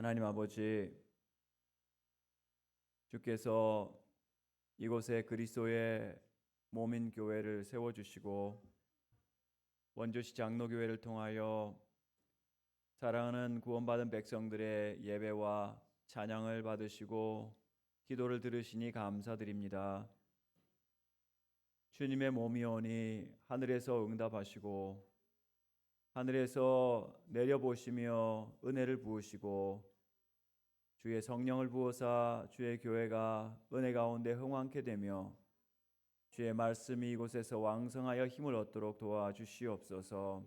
하나님 아버지, 주께서 이곳에 그리스도의 몸인 교회를 세워주시고 원주시 장로교회를 통하여 사랑하는 구원받은 백성들의 예배와 찬양을 받으시고 기도를 들으시니 감사드립니다. 주님의 몸이오니 하늘에서 응답하시고 하늘에서 내려보시며 은혜를 부으시고 주의 성령을 부어사 주의 교회가 은혜 가운데 흥왕케 되며 주의 말씀이 이곳에서 왕성하여 힘을 얻도록 도와주시옵소서.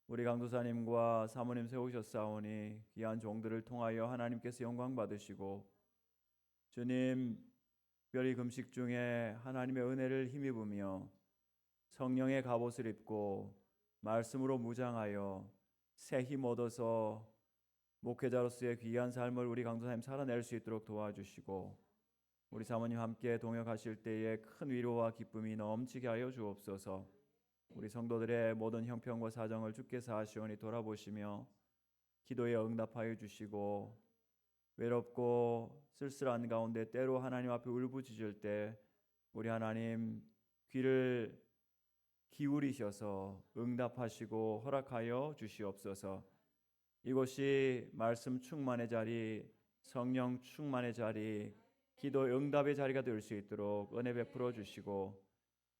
우리 강도사님과 사모님 세우셨사오니 귀한 종들을 통하여 하나님께서 영광 받으시고 주님 특별히 금식 중에 하나님의 은혜를 힘입으며 성령의 갑옷을 입고 말씀으로 무장하여 새 힘 얻어서 목회자로서의 귀한 삶을 우리 강도사님 살아낼 수 있도록 도와주시고 우리 사모님 함께 동역하실 때에 큰 위로와 기쁨이 넘치게 하여 주옵소서. 우리 성도들의 모든 형편과 사정을 주께서 아시오니 돌아보시며 기도에 응답하여 주시고 외롭고 쓸쓸한 가운데 때로 하나님 앞에 울부짖을 때 우리 하나님 귀를 기울이셔서 응답하시고 허락하여 주시옵소서. 이곳이 말씀 충만의 자리, 성령 충만의 자리, 기도 응답의 자리가 될 수 있도록 은혜 베풀어 주시고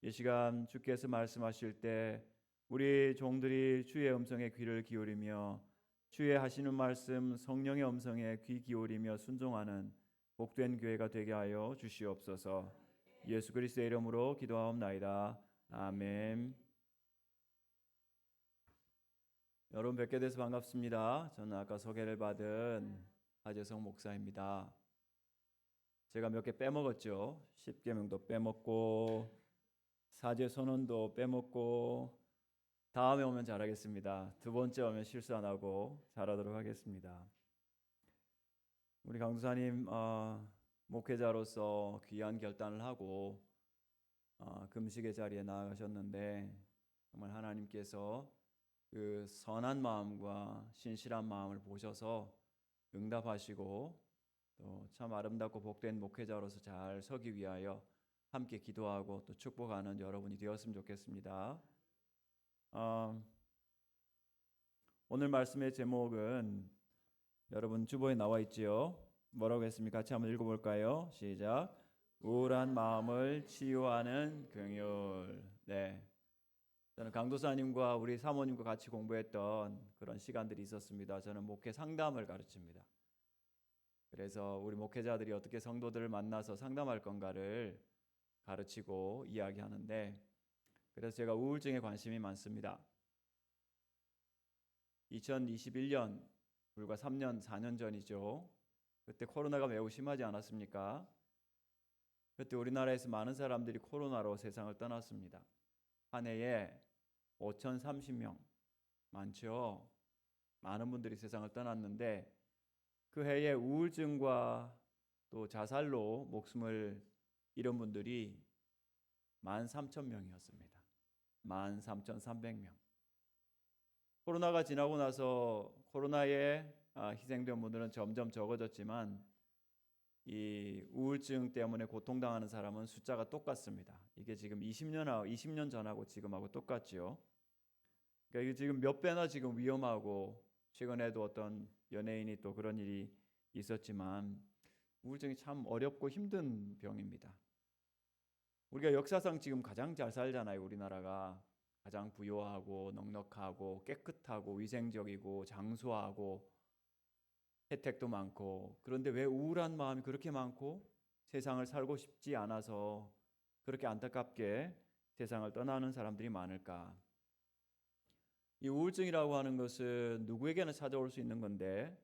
이 시간 주께서 말씀하실 때 우리 종들이 주의 음성에 귀를 기울이며 주의 하시는 말씀 성령의 음성에 귀 기울이며 순종하는 복된 교회가 되게 하여 주시옵소서. 예수 그리스도의 이름으로 기도하옵나이다. 아멘. 여러분 뵙게 돼서 반갑습니다. 저는 아까 소개를 받은 하재성 목사입니다. 제가 몇 개 빼먹었죠. 10계명도 빼먹고 사제선언도 빼먹고 다음에 오면 잘하겠습니다. 두 번째 오면 실수 안 하고 잘하도록 하겠습니다. 우리 강도사님 목회자로서 귀한 결단을 하고 금식의 자리에 나아가셨는데 정말 하나님께서 그 선한 마음과 신실한 마음을 보셔서 응답하시고 또 참 아름답고 복된 목회자로서 잘 서기 위하여 함께 기도하고 또 축복하는 여러분이 되었으면 좋겠습니다. 오늘 말씀의 제목은 여러분 주보에 나와 있지요. 뭐라고 했습니까? 같이 한번 읽어볼까요? 시작. 우울한 마음을 치유하는 긍휼. 네. 저는 강도사님과 우리 사모님과 같이 공부했던 그런 시간들이 있었습니다. 저는 목회 상담을 가르칩니다. 그래서 우리 목회자들이 어떻게 성도들을 만나서 상담할 건가를 가르치고 이야기하는데 그래서 제가 우울증에 관심이 많습니다. 2021년 불과 3년, 4년 전이죠. 그때 코로나가 매우 심하지 않았습니까? 그때 우리나라에서 많은 사람들이 코로나로 세상을 떠났습니다. 한 해에 5,030명, 많죠? 많은 분들이 세상을 떠났는데 그 해에 우울증과 또 자살로 목숨을 잃은 분들이 13,000명이었습니다. 13,300명. 코로나가 지나고 나서 코로나에 희생된 분들은 점점 적어졌지만 이 우울증 때문에 고통당하는 사람은 숫자가 똑같습니다. 이게 지금 20년 전하고 지금하고 똑같죠. 그러니까 이게 지금 몇 배나 지금 위험하고 최근에도 어떤 연예인이 또 그런 일이 있었지만 우울증이 참 어렵고 힘든 병입니다. 우리가 역사상 지금 가장 잘 살잖아요. 우리나라가 가장 부유하고 넉넉하고 깨끗하고 위생적이고 장수하고 혜택도 많고 그런데 왜 우울한 마음이 그렇게 많고 세상을 살고 싶지 않아서 그렇게 안타깝게 세상을 떠나는 사람들이 많을까? 이 우울증이라고 하는 것은 누구에게나 찾아올 수 있는 건데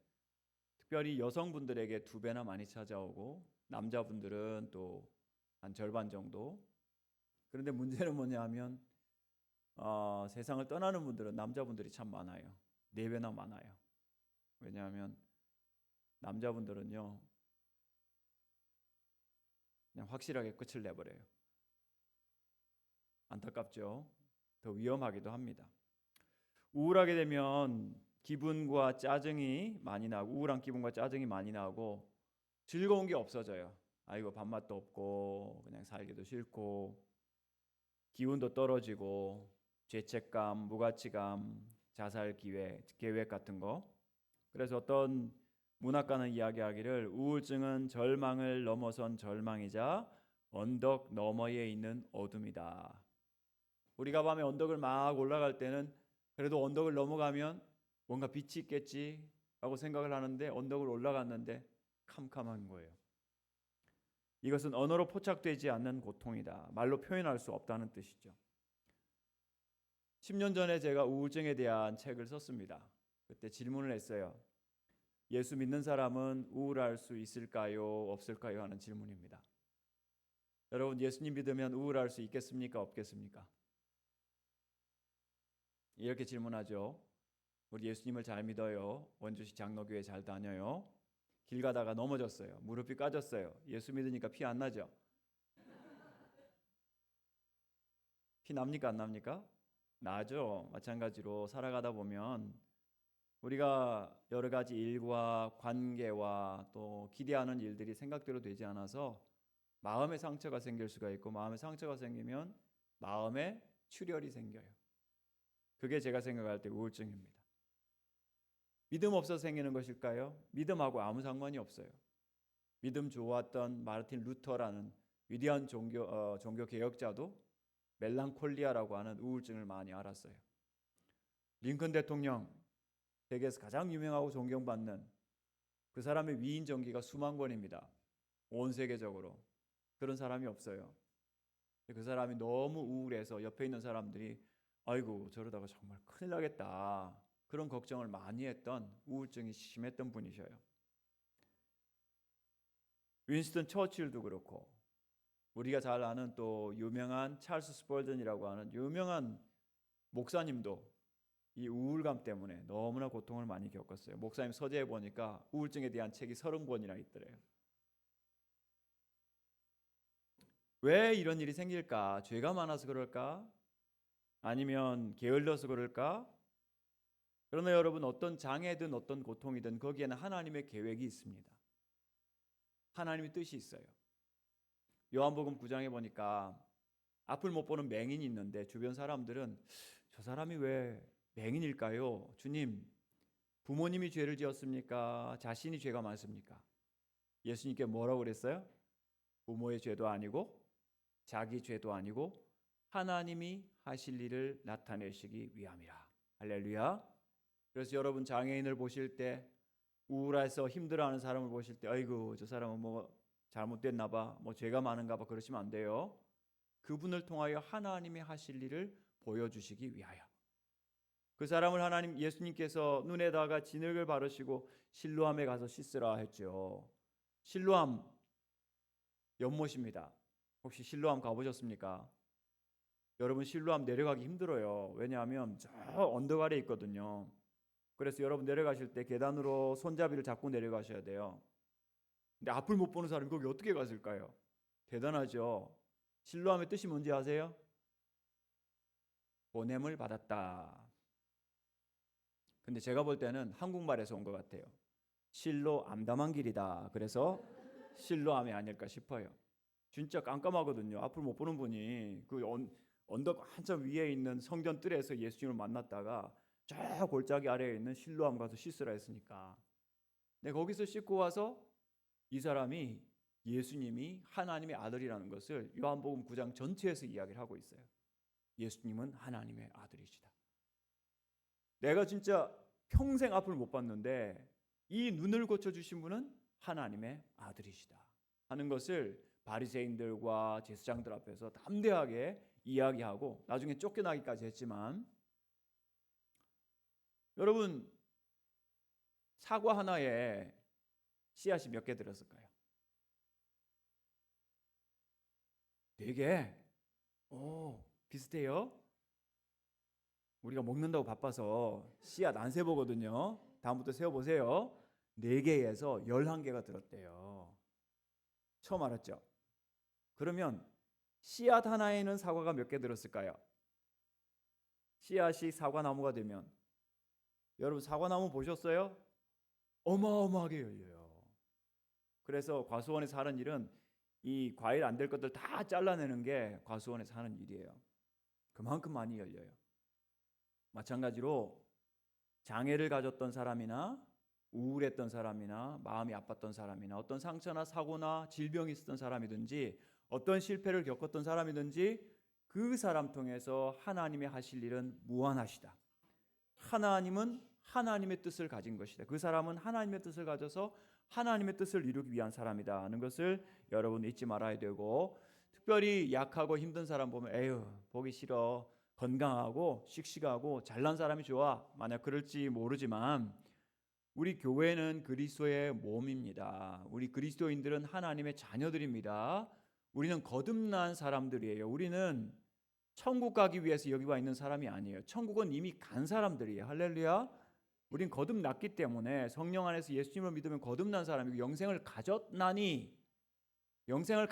특별히 여성분들에게 2배나 많이 찾아오고 남자분들은 또 한 절반 정도. 그런데 문제는 뭐냐 하면 세상을 떠나는 분들은 남자분들이 참 많아요. 4배나 많아요. 왜냐하면 남자분들은요 그냥 확실하게 끝을 내버려요. 안타깝죠. 더 위험하기도 합니다. 우울하게 되면 기분과 짜증이 많이 나고 우울한 기분과 짜증이 많이 나고 즐거운 게 없어져요. 아이고 밥맛도 없고 그냥 살기도 싫고 기운도 떨어지고 죄책감, 무가치감, 자살 계획 같은 거. 그래서 어떤 문학가는 이야기하기를 우울증은 절망을 넘어선 절망이자 언덕 너머에 있는 어둠이다. 우리가 밤에 언덕을 막 올라갈 때는 그래도 언덕을 넘어가면 뭔가 빛이 있겠지 라고 생각을 하는데 언덕을 올라갔는데 캄캄한 거예요. 이것은 언어로 포착되지 않는 고통이다. 말로 표현할 수 없다는 뜻이죠. 10년 전에 제가 우울증에 대한 책을 썼습니다. 그때 질문을 했어요. 예수 믿는 사람은 우울할 수 있을까요? 없을까요? 하는 질문입니다. 여러분, 예수님 믿으면 우울할 수 있겠습니까? 없겠습니까? 이렇게 질문하죠. 우리 예수님을 잘 믿어요. 원주시 장로교회 잘 다녀요. 길 가다가 넘어졌어요. 무릎이 까졌어요. 예수 믿으니까 피 안 나죠? 피 납니까? 안 납니까? 나죠. 마찬가지로 살아가다 보면 우리가 여러 가지 일과 관계와 또 기대하는 일들이 생각대로 되지 않아서 마음의 상처가 생길 수가 있고 마음의 상처가 생기면 마음에 출혈이 생겨요. 그게 제가 생각할 때 우울증입니다. 믿음 없어서 생기는 것일까요? 믿음하고 아무 상관이 없어요. 믿음 좋았던 마르틴 루터라는 위대한 종교 개혁자도 멜랑콜리아라고 하는 우울증을 많이 앓았어요. 링컨 대통령, 세계에서 가장 유명하고 존경받는 그 사람의 위인 전기가 수만 권입니다. 온 세계적으로. 그런 사람이 없어요. 그 사람이 너무 우울해서 옆에 있는 사람들이 아이고 저러다가 정말 큰일 나겠다. 그런 걱정을 많이 했던 우울증이 심했던 분이셔요. 윈스턴 처칠도 그렇고 우리가 잘 아는 또 유명한 찰스 스펄전이라고 하는 유명한 목사님도 이 우울감 때문에 너무나 고통을 많이 겪었어요. 목사님 서재에 보니까 우울증에 대한 책이 30권이나 있더래요. 왜 이런 일이 생길까? 죄가 많아서 그럴까? 아니면 게을러서 그럴까? 그러나 여러분 어떤 장애든 어떤 고통이든 거기에는 하나님의 계획이 있습니다. 하나님의 뜻이 있어요. 요한복음 9장에 보니까 앞을 못 보는 맹인이 있는데 주변 사람들은 저 사람이 왜 맹인일까요? 주님, 부모님이 죄를 지었습니까? 자신이 죄가 많습니까? 예수님께 뭐라고 그랬어요? 부모의 죄도 아니고 자기 죄도 아니고 하나님이 하실 일을 나타내시기 위함이라. 할렐루야. 그래서 여러분 장애인을 보실 때 우울해서 힘들어하는 사람을 보실 때 아이고 저 사람은 뭐 잘못됐나 봐, 뭐 죄가 많은가 봐 그러시면 안 돼요. 그분을 통하여 하나님이 하실 일을 보여주시기 위하여. 그 사람을 하나님 예수님께서 눈에다가 진흙을 바르시고 실로암에 가서 씻으라 했죠. 실로암 연못입니다. 혹시 실로암 가보셨습니까? 여러분 실로암 내려가기 힘들어요. 왜냐하면 저 언덕 아래에 있거든요. 그래서 여러분 내려가실 때 계단으로 손잡이를 잡고 내려가셔야 돼요. 근데 앞을 못 보는 사람이 거기 어떻게 갔을까요? 대단하죠. 실로암의 뜻이 뭔지 아세요? 보냄을 받았다. 근데 제가 볼 때는 한국말에서 온 것 같아요. 실로 암담한 길이다. 그래서 실로암이 아닐까 싶어요. 진짜 깜깜하거든요. 앞을 못 보는 분이 그 언덕 한참 위에 있는 성전 뜰에서 예수님을 만났다가 저 골짜기 아래에 있는 실로암 가서 씻으라 했으니까. 근데 거기서 씻고 와서 이 사람이 예수님이 하나님의 아들이라는 것을 요한복음 9장 전체에서 이야기를 하고 있어요. 예수님은 하나님의 아들이시다. 내가 진짜 평생 앞을 못 봤는데 이 눈을 고쳐주신 분은 하나님의 아들이시다 하는 것을 바리새인들과 제사장들 앞에서 담대하게 이야기하고 나중에 쫓겨나기까지 했지만 여러분 사과 하나에 씨앗이 몇 개 들었을까요? 4개? 오, 비슷해요. 우리가 먹는다고 바빠서 씨앗 안 세보거든요. 다음부터 세어보세요. 4개에서 11개가 들었대요. 처음 알았죠? 그러면 씨앗 하나에는 사과가 몇 개 들었을까요? 씨앗이 사과 나무가 되면 여러분 사과나무 보셨어요? 어마어마하게 열려요. 그래서 과수원에서 하는 일은 이 과일 안 될 것들 다 잘라내는 게 과수원에서 하는 일이에요. 그만큼 많이 열려요. 마찬가지로 장애를 가졌던 사람이나 우울했던 사람이나 마음이 아팠던 사람이나 어떤 상처나 사고나 질병이 있었던 사람이든지 어떤 실패를 겪었던 사람이든지 그 사람 통해서 하나님의 하실 일은 무한하시다. 하나님은 하나님의 뜻을 가진 것이다. 그 사람은 하나님의 뜻을 가져서 하나님의 뜻을 이루기 위한 사람이다 하는 것을 여러분 잊지 말아야 되고, 특별히 약하고 힘든 사람 보면 에휴 보기 싫어, 건강하고 씩씩하고 잘난 사람이 좋아, 만약 그럴지 모르지만 우리 교회는 그리스도의 몸입니다. 우리 그리스도인들은 하나님의 자녀들입니다. 우리는 거듭난 사람들이에요. 우리는 천국 가기 위해서 여기 와 있는 사람이 아니에요. 천국은 이미 간 사람들이에요. 할렐루야. 우린 거듭났기 때문에 성령 안에서 예수님을 믿으면 거듭난 사람이고 영생을 가졌나니 영생을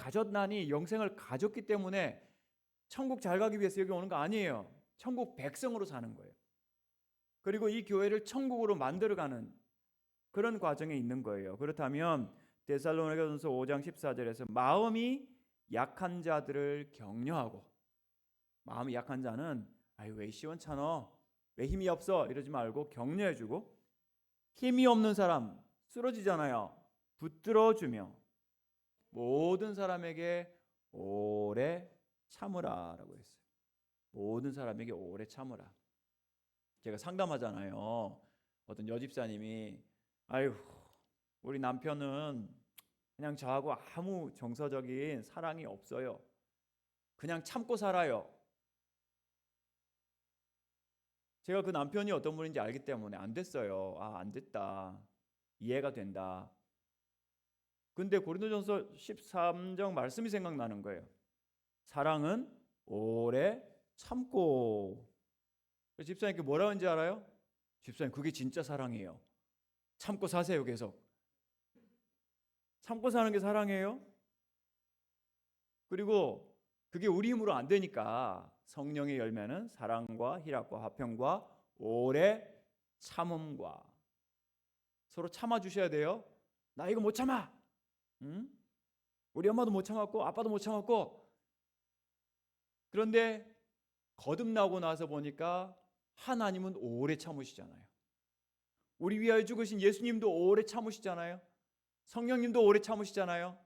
가졌기 때문에 천국 잘 가기 위해서 여기 오는 거 아니에요. 천국 백성으로 사는 거예요. 그리고 이 교회를 천국으로 만들어가는 그런 과정에 있는 거예요. 그렇다면 데살로니가전서 5장 14절에서 마음이 약한 자들을 격려하고, 마음이 약한 자는 아유 왜 시원찮어, 왜 힘이 없어 이러지 말고 격려해주고, 힘이 없는 사람 쓰러지잖아요. 붙들어주며 모든 사람에게 오래 참으라 라고 했어요. 모든 사람에게 오래 참으라. 제가 상담하잖아요. 어떤 여집사님이 아유 우리 남편은 그냥 저하고 아무 정서적인 사랑이 없어요. 그냥 참고 살아요. 제가 그 남편이 어떤 분인지 알기 때문에 안 됐어요. 아, 안 됐다. 이해가 된다. 근데 고린도전서 13장 말씀이 생각나는 거예요. 사랑은 오래 참고. 집사님께 뭐라고 하는지 알아요? 집사님 그게 진짜 사랑이에요. 참고 사세요. 계속 참고 사는 게 사랑이에요. 그리고 그게 우리 힘으로 안 되니까 성령의 열매는 사랑과 희락과 화평과 오래 참음과, 서로 참아 주셔야 돼요. 나 이거 못 참아. 응? 우리 엄마도 못 참았고 아빠도 못 참았고. 그런데 거듭나고 나서 보니까 하나님은 오래 참으시잖아요. 우리 위하여 죽으신 예수님도 오래 참으시잖아요. 성령님도 오래 참으시잖아요.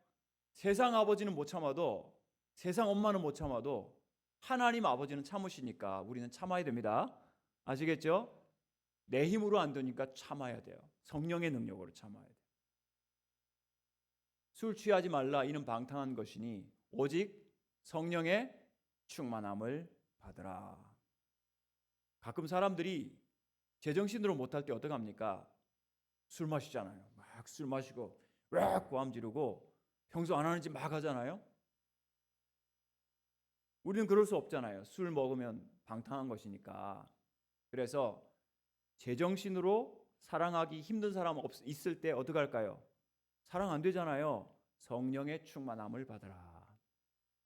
세상 아버지는 못 참아도, 세상 엄마는 못 참아도 하나님 아버지는 참으시니까 우리는 참아야 됩니다. 아시겠죠? 내 힘으로 안 되니까 참아야 돼요. 성령의 능력으로 참아야 돼요. 술 취하지 말라 이는 방탕한 것이니 오직 성령의 충만함을 받으라. 가끔 사람들이 제정신으로 못할 때 어떡합니까? 술 마시잖아요. 막 술 마시고 막 고함 지르고 평소 안 하는 짓 막 하잖아요. 우리는 그럴 수 없잖아요. 술 먹으면 방탕한 것이니까. 그래서 제정신으로 사랑하기 힘든 사람 있을 때 어떻게 할까요? 사랑 안 되잖아요. 성령의 충만함을 받으라.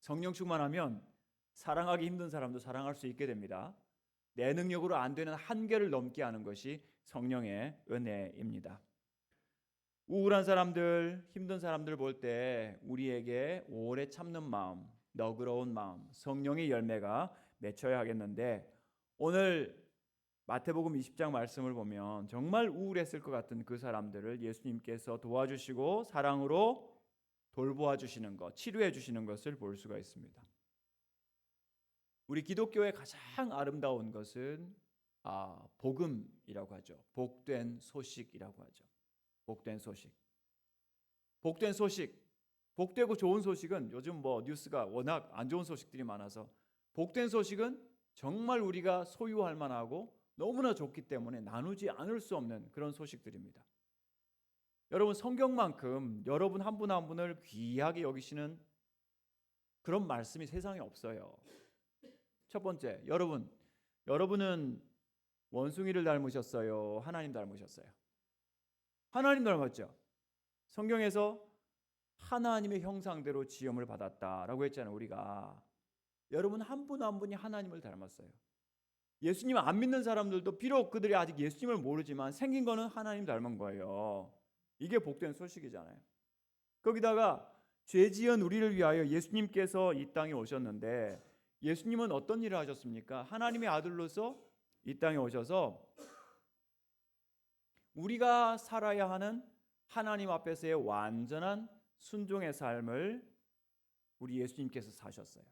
성령 충만하면 사랑하기 힘든 사람도 사랑할 수 있게 됩니다. 내 능력으로 안 되는 한계를 넘게 하는 것이 성령의 은혜입니다. 우울한 사람들, 힘든 사람들 볼 때 우리에게 오래 참는 마음, 너그러운 마음, 성령의 열매가 맺혀야 하겠는데, 오늘 마태복음 20장 말씀을 보면 정말 우울했을 것 같은 그 사람들을 예수님께서 도와주시고 사랑으로 돌보아 주시는 것, 치료해 주시는 것을 볼 수가 있습니다. 우리 기독교의 가장 아름다운 것은 복음이라고 하죠. 복된 소식이라고 하죠. 복된 소식. 복된 소식. 복되고 좋은 소식은 요즘 뉴스가 워낙 안 좋은 소식들이 많아서, 복된 소식은 정말 우리가 소유할 만하고 너무나 좋기 때문에 나누지 않을 수 없는 그런 소식들입니다. 여러분, 성경만큼 여러분 한 분 한 분을 귀하게 여기시는 그런 말씀이 세상에 없어요. 첫 번째, 여러분은 원숭이를 닮으셨어요? 하나님 닮으셨어요? 하나님 닮았죠. 성경에서 하나님의 형상대로 지음을 받았다라고 했잖아요. 우리가 여러분 한 분 한 분이 하나님을 닮았어요. 예수님 안 믿는 사람들도 비록 그들이 아직 예수님을 모르지만 생긴 거는 하나님 닮은 거예요. 이게 복된 소식이잖아요. 거기다가 죄 지은 우리를 위하여 예수님께서 이 땅에 오셨는데 예수님은 어떤 일을 하셨습니까? 하나님의 아들로서 이 땅에 오셔서 우리가 살아야 하는 하나님 앞에서의 완전한 순종의 삶을 우리 예수님께서 사셨어요.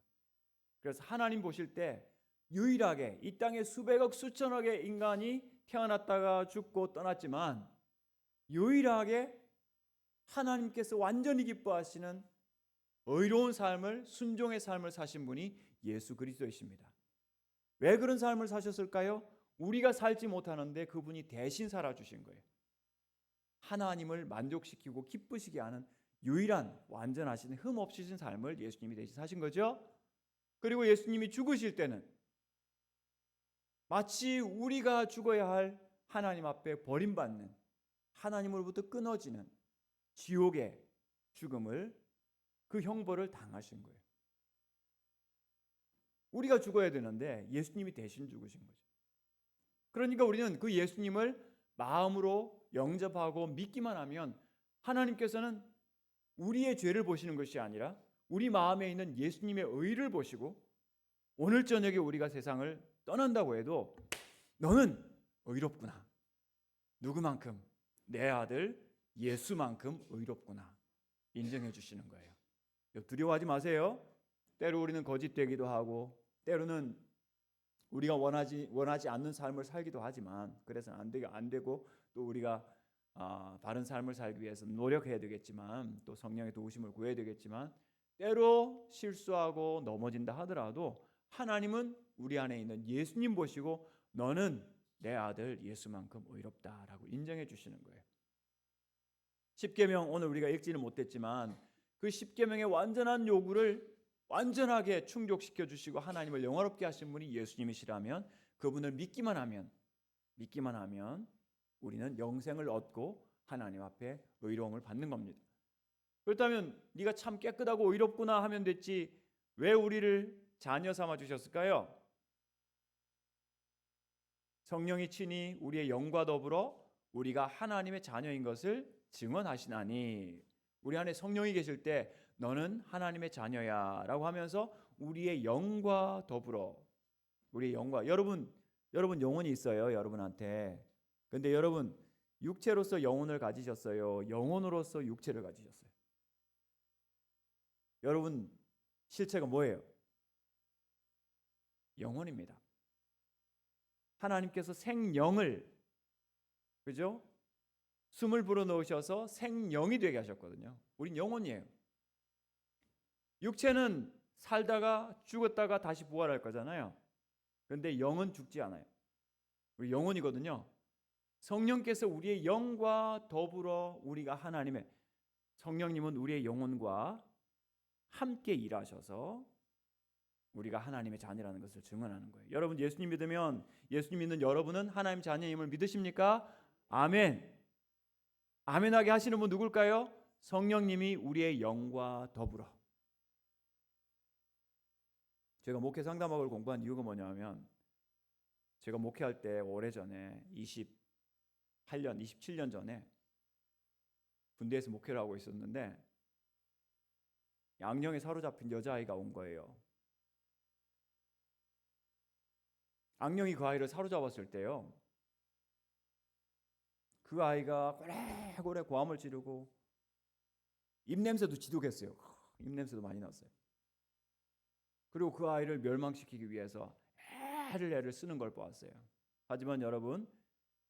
그래서 하나님 보실 때 유일하게 이 땅에 수백억 수천억의 인간이 태어났다가 죽고 떠났지만 유일하게 하나님께서 완전히 기뻐하시는 의로운 삶을, 순종의 삶을 사신 분이 예수 그리스도이십니다. 왜 그런 삶을 사셨을까요? 우리가 살지 못하는데 그분이 대신 살아주신 거예요. 하나님을 만족시키고 기쁘시게 하는 유일한 완전하신 흠 없으신 삶을 예수님이 대신 사신 거죠. 그리고 예수님이 죽으실 때는 마치 우리가 죽어야 할 하나님 앞에 버림받는, 하나님으로부터 끊어지는 지옥의 죽음을, 그 형벌을 당하신 거예요. 우리가 죽어야 되는데 예수님이 대신 죽으신 거죠. 그러니까 우리는 그 예수님을 마음으로 영접하고 믿기만 하면 하나님께서는 우리의 죄를 보시는 것이 아니라 우리 마음에 있는 예수님의 의를 보시고 오늘 저녁에 우리가 세상을 떠난다고 해도 너는 의롭구나. 누구만큼? 내 아들 예수만큼 의롭구나. 인정해 주시는 거예요. 두려워하지 마세요. 때로 우리는 거짓되기도 하고 때로는 우리가 원하지 않는 삶을 살기도 하지만 그래서는 안 되고 또 우리가 바른 삶을 살기 위해서 노력해야 되겠지만 또 성령의 도우심을 구해야 되겠지만 때로 실수하고 넘어진다 하더라도 하나님은 우리 안에 있는 예수님 보시고 너는 내 아들 예수만큼 의롭다라고 인정해 주시는 거예요. 십계명 오늘 우리가 읽지는 못했지만 그 십계명의 완전한 요구를 완전하게 충족시켜 주시고 하나님을 영화롭게 하신 분이 예수님이시라면 그분을 믿기만 하면 우리는 영생을 얻고 하나님 앞에 의로움을 받는 겁니다. 그렇다면 네가 참 깨끗하고 의롭구나 하면 됐지 왜 우리를 자녀 삼아 주셨을까요? 성령이 친히 우리의 영과 더불어 우리가 하나님의 자녀인 것을 증언하시나니 우리 안에 성령이 계실 때 너는 하나님의 자녀야 라고 하면서 우리의 영과 더불어 우리의 영과 여러분 영혼이 있어요. 여러분한테. 근데 여러분 육체로서 영혼을 가지셨어요. 영혼으로서 육체를 가지셨어요. 여러분 실체가 뭐예요? 영혼입니다. 하나님께서 생영을 그죠? 숨을 불어넣으셔서 생영이 되게 하셨거든요. 우린 영혼이에요. 육체는 살다가 죽었다가 다시 부활할 거잖아요. 그런데 영은 죽지 않아요. 우리 영혼이거든요. 성령께서 우리의 영과 더불어 우리가 하나님의 성령님은 우리의 영혼과 함께 일하셔서 우리가 하나님의 자녀라는 것을 증언하는 거예요. 여러분 예수님 믿으면 예수님 믿는 여러분은 하나님 자녀임을 믿으십니까? 아멘. 아멘하게 하시는 분 누굴까요? 성령님이 우리의 영과 더불어. 제가 목회 상담학을 공부한 이유가 뭐냐면 제가 목회할 때 오래전에 28년, 27년 전에 군대에서 목회를 하고 있었는데 양령에 사로잡힌 여자아이가 온 거예요. 악령이 그 아이를 사로잡았을 때요. 그 아이가 고래고래 고함을 지르고 입냄새도 지독했어요. 입냄새도 많이 났어요. 그리고 그 아이를 멸망시키기 위해서 애를 쓰는 걸 보았어요. 하지만 여러분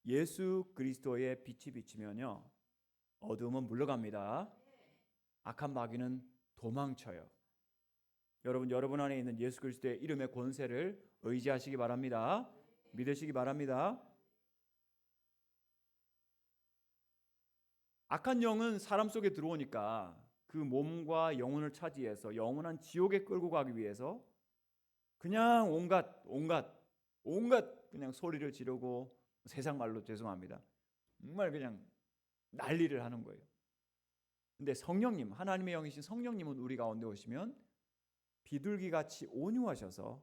예수 그리스도의 빛이 비치면요 어두움은 물러갑니다. 악한 마귀는 도망쳐요. 여러분 안에 있는 예수 그리스도의 이름의 권세를 의지하시기 바랍니다. 믿으시기 바랍니다. 악한 영은 사람 속에 들어오니까 그 몸과 영혼을 차지해서 영원한 지옥에 끌고 가기 위해서 그냥 온갖 그냥 소리를 지르고 세상 말로 죄송합니다. 정말 그냥 난리를 하는 거예요. 근데 성령님, 하나님의 영이신 성령님은 우리 가운데 오시면 비둘기같이 온유하셔서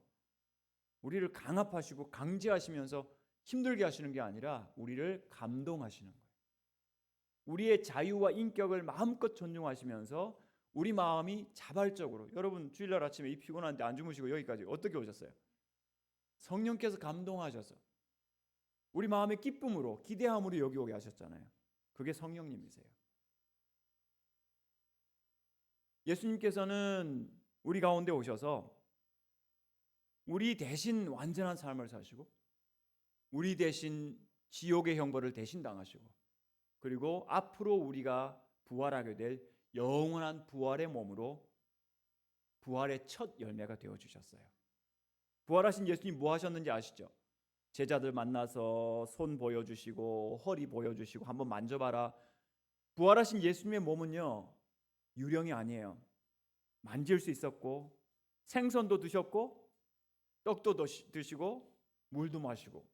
우리를 강압하시고 강제하시면서 힘들게 하시는 게 아니라 우리를 감동하시는 거예요. 우리의 자유와 인격을 마음껏 존중하시면서 우리 마음이 자발적으로, 여러분 주일날 아침에 이 피곤한데 안 주무시고 여기까지 어떻게 오셨어요? 성령께서 감동하셔서 우리 마음의 기쁨으로, 기대함으로 여기 오게 하셨잖아요. 그게 성령님이세요. 예수님께서는 우리 가운데 오셔서 우리 대신 완전한 삶을 사시고 우리 대신 지옥의 형벌을 대신 당하시고 그리고 앞으로 우리가 부활하게 될 영원한 부활의 몸으로 부활의 첫 열매가 되어주셨어요. 부활하신 예수님 뭐 하셨는지 아시죠? 제자들 만나서 손 보여주시고 허리 보여주시고 한번 만져봐라. 부활하신 예수님의 몸은요, 유령이 아니에요. 만질 수 있었고 생선도 드셨고 떡도 드시고 물도 마시고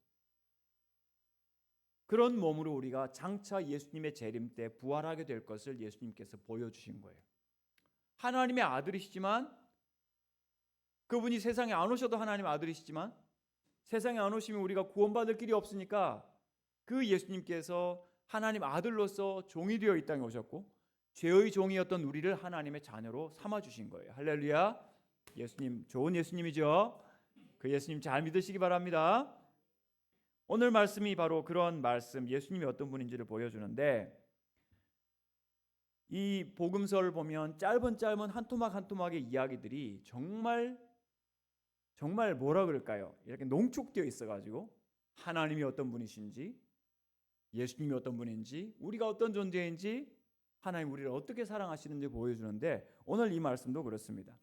그런 몸으로 우리가 장차 예수님의 재림 때 부활하게 될 것을 예수님께서 보여주신 거예요. 하나님의 아들이시지만, 그분이 세상에 안 오셔도 하나님의 아들이시지만 세상에 안 오시면 우리가 구원받을 길이 없으니까 그 예수님께서 하나님 아들로서 종이 되어 이 땅에 오셨고 죄의 종이었던 우리를 하나님의 자녀로 삼아주신 거예요. 할렐루야. 예수님 좋은 예수님이죠. 그 예수님 잘 믿으시기 바랍니다. 오늘 말씀이 바로 그런 말씀, 예수님이 어떤 분인지를 보여주는데, 이 복음서를 보면 짧은 한 토막 한 토막의 이야기들이 정말 뭐라 그럴까요? 이렇게 농축되어 있어가지고 하나님이 어떤 분이신지, 예수님이 어떤 분인지, 우리가 어떤 존재인지, 하나님 우리를 어떻게 사랑하시는지 보여주는데, 오늘 이 말씀도 그렇습니다.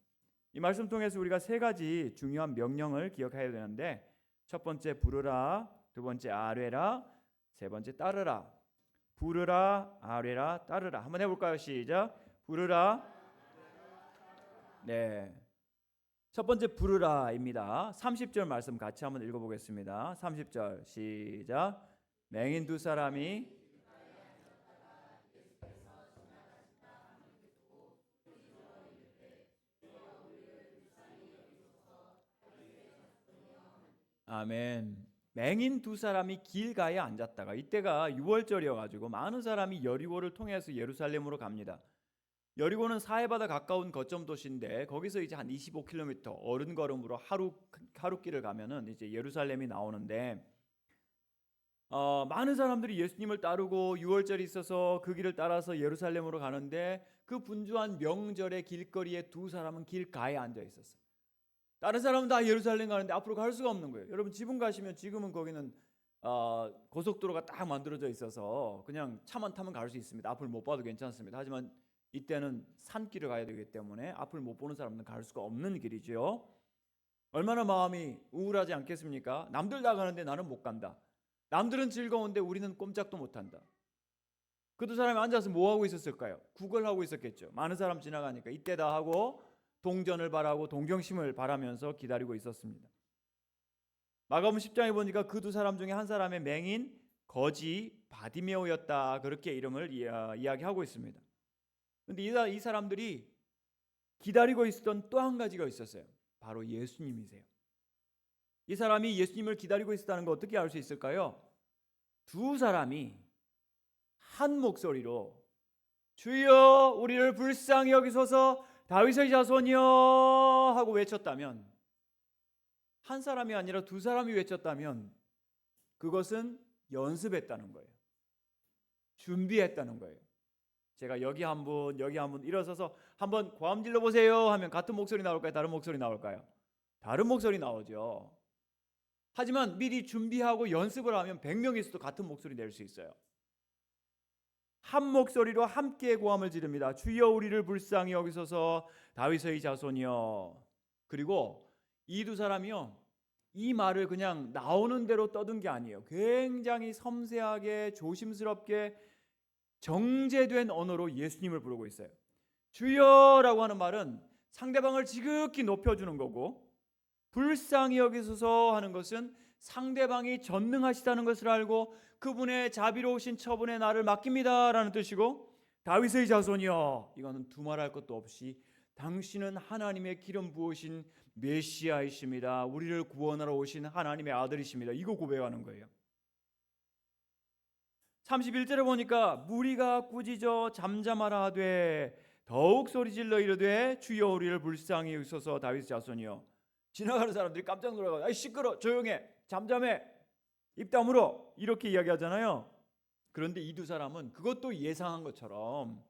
이 말씀 통해서 우리가 세 가지 중요한 명령을 기억해야 되는데, 첫 번째 부르라, 두 번째 아뢰라, 세 번째 따르라. 부르라, 아뢰라, 따르라. 한번 해볼까요? 시작. 부르라. 네. 첫 번째 부르라입니다. 30절 말씀 같이 한번 읽어보겠습니다. 30절 시작. 맹인 두 사람이 아멘. 맹인 두 사람이 길가에 앉았다가, 이때가 6월절이어가지고 많은 사람이 여리고를 통해서 예루살렘으로 갑니다. 여리고는 사해바다 가까운 거점 도시인데 거기서 이제 한 25km 어른 걸음으로 하루길을 가면은 이제 예루살렘이 나오는데, 많은 사람들이 예수님을 따르고 6월절이 있어서 그 길을 따라서 예루살렘으로 가는데, 그 분주한 명절의 길거리에 두 사람은 길가에 앉아 있었어요. 다른 사람은 다 예루살렘 가는데 앞으로 갈 수가 없는 거예요. 여러분 지금 가시면, 지금은 거기는 고속도로가 딱 만들어져 있어서 그냥 차만 타면 갈 수 있습니다. 앞을 못 봐도 괜찮습니다. 하지만 이때는 산길을 가야 되기 때문에 앞을 못 보는 사람은 갈 수가 없는 길이죠. 얼마나 마음이 우울하지 않겠습니까? 남들 다 가는데 나는 못 간다. 남들은 즐거운데 우리는 꼼짝도 못한다. 그 두 사람이 앉아서 뭐 하고 있었을까요? 구걸하고 있었겠죠. 많은 사람 지나가니까 이때다 하고 동전을 바라고 동경심을 바라면서 기다리고 있었습니다. 마가복음 10장에 보니까 그 두 사람 중에 한 사람의 맹인 거지 바디메오였다, 그렇게 이름을 이야기하고 있습니다. 그런데 이 사람들이 기다리고 있었던 또 한 가지가 있었어요. 바로 예수님이세요. 이 사람이 예수님을 기다리고 있었다는 거 어떻게 알 수 있을까요? 두 사람이 한 목소리로 주여 우리를 불쌍히 여기소서 다윗의 자손이여 하고 외쳤다면, 한 사람이 아니라 두 사람이 외쳤다면 그것은 연습했다는 거예요. 준비했다는 거예요. 제가 여기 한 분 일어서서 한번 고함 질러 보세요 하면 같은 목소리 나올까요? 다른 목소리 나올까요? 다른 목소리 나오죠. 하지만 미리 준비하고 연습을 하면 100명 있어도 같은 목소리 낼 수 있어요. 한 목소리로 함께 고함을 지릅니다. 주여 우리를 불쌍히 여기소서 다윗의 자손이여. 그리고 이 두 사람이요, 이 말을 그냥 나오는 대로 떠든 게 아니에요. 굉장히 섬세하게 조심스럽게 정제된 언어로 예수님을 부르고 있어요. 주여라고 하는 말은 상대방을 지극히 높여주는 거고, 불쌍히 여기소서 하는 것은 상대방이 전능하시다는 것을 알고 그분의 자비로우신 처분에 나를 맡깁니다 라는 뜻이고, 다윗의 자손이여, 이거는 두말할 것도 없이 당신은 하나님의 기름 부으신 메시아이십니다. 우리를 구원하러 오신 하나님의 아들이십니다. 이거 고백하는 거예요. 31절에 보니까 무리가 꾸짖어 잠잠하라 하되 더욱 소리질러 이르되 주여 우리를 불쌍히 여기소서 다윗의 자손이여. 지나가는 사람들이 깜짝 놀라고 아이 시끄러 조용해 잠잠해 입 다물어 이렇게 이야기하잖아요. 그런데 이 두 사람은 그것도 예상한 것처럼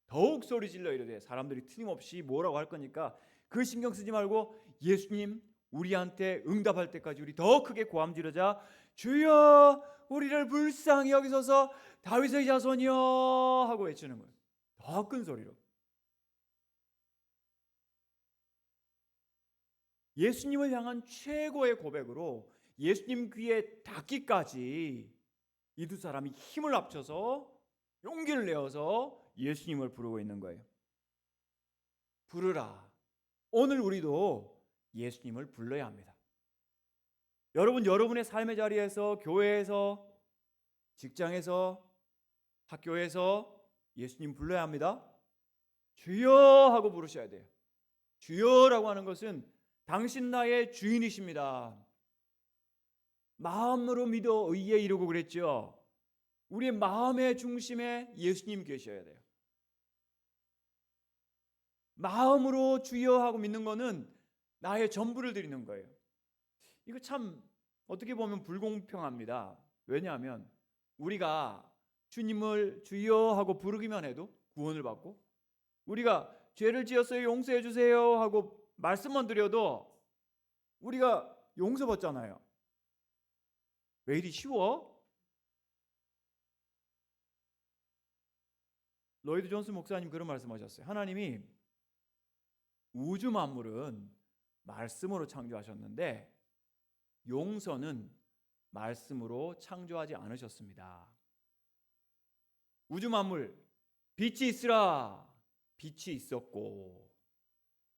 더욱 소리질러 이르되, 사람들이 틀림없이 뭐라고 할 거니까 그 신경 쓰지 말고 예수님 우리한테 응답할 때까지 우리 더 크게 고함 지르자. 주여 우리를 불쌍히 여기소서 다윗의 자손이여 하고 외치는 거예요. 더 큰 소리로. 예수님을 향한 최고의 고백으로 예수님 귀에 닿기까지 이 두 사람이 힘을 합쳐서 용기를 내어서 예수님을 부르고 있는 거예요. 부르라. 오늘 우리도 예수님을 불러야 합니다. 여러분, 여러분의 삶의 자리에서, 교회에서, 직장에서, 학교에서 예수님 불러야 합니다. 주여 하고 부르셔야 돼요. 주여라고 하는 것은 당신 나의 주인이십니다. 마음으로 믿어 의에 이르고 그랬죠. 우리의 마음의 중심에 예수님 계셔야 돼요. 마음으로 주여 하고 믿는 거는 나의 전부를 드리는 거예요. 이거 참 어떻게 보면 불공평합니다. 왜냐하면 우리가 주님을 주여 하고 부르기만 해도 구원을 받고, 우리가 죄를 지었어요 용서해 주세요 하고 말씀만 드려도 우리가 용서받잖아요. 왜 이리 쉬워? 로이드 존스 목사님 그런 말씀하셨어요. 하나님이 우주 만물은 말씀으로 창조하셨는데 용서는 말씀으로 창조하지 않으셨습니다. 우주 만물 빛이 있으라, 빛이 있었고,